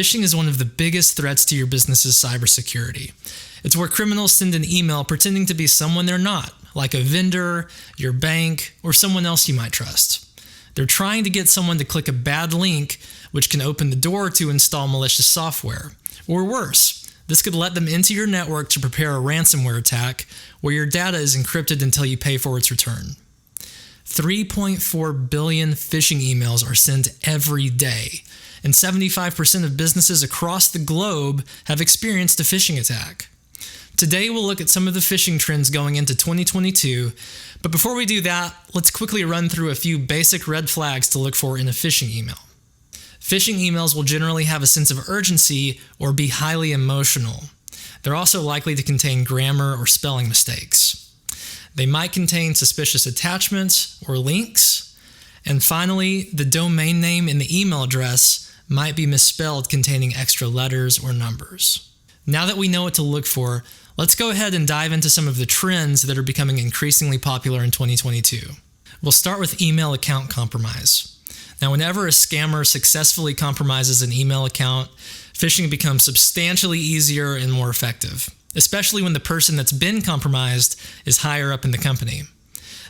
phishing is one of the biggest threats to your business's cybersecurity. It's where criminals send an email pretending to be someone they're not, like a vendor, your bank, or someone else you might trust. They're trying to get someone to click a bad link, which can open the door to install malicious software. Or worse, this could let them into your network to prepare a ransomware attack where your data is encrypted until you pay for its return. 3.4 billion phishing emails are sent every day, and 75% of businesses across the globe have experienced a phishing attack. Today, we'll look at some of the phishing trends going into 2022, but before we do that, let's quickly run through a few basic red flags to look for in a phishing email. Phishing emails will generally have a sense of urgency or be highly emotional. They're also likely to contain grammar or spelling mistakes. They might contain suspicious attachments or links. And finally, the domain name in the email address might be misspelled, containing extra letters or numbers. Now that we know what to look for, let's go ahead and dive into some of the trends that are becoming increasingly popular in 2022. We'll start with email account compromise. Now, whenever a scammer successfully compromises an email account, phishing becomes substantially easier and more effective, especially when the person that's been compromised is higher up in the company.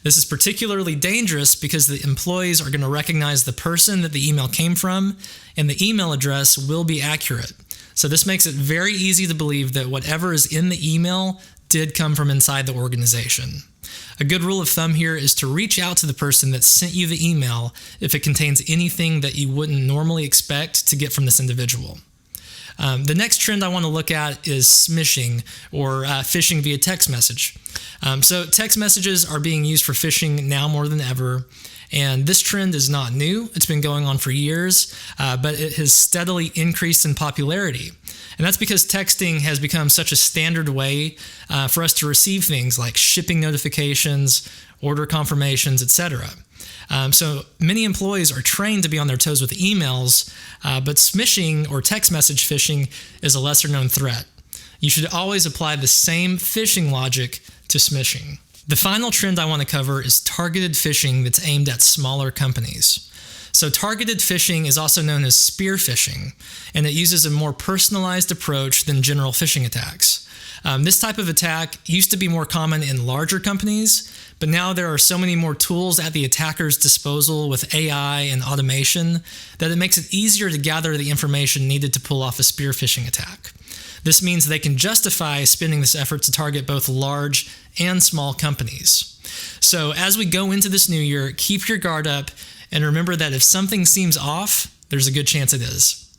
This is particularly dangerous because the employees are going to recognize the person that the email came from, and the email address will be accurate. So this makes it very easy to believe that whatever is in the email did come from inside the organization. A good rule of thumb here is to reach out to the person that sent you the email if it contains anything that you wouldn't normally expect to get from this individual. The next trend I want to look at is smishing, or phishing via text message. So text messages are being used for phishing now more than ever, and this trend is not new. It's been going on for years, but it has steadily increased in popularity. And that's because texting has become such a standard way for us to receive things like shipping notifications, order confirmations, etc. So many employees are trained to be on their toes with emails, but smishing or text message phishing is a lesser known threat. You should always apply the same phishing logic to smishing. The final trend I want to cover is targeted phishing that's aimed at smaller companies. So targeted phishing is also known as spear phishing, and it uses a more personalized approach than general phishing attacks. This type of attack used to be more common in larger companies, but now there are so many more tools at the attacker's disposal with AI and automation that it makes it easier to gather the information needed to pull off a spear phishing attack. This means they can justify spending this effort to target both large and small companies. So as we go into this new year, keep your guard up and remember that if something seems off, there's a good chance it is.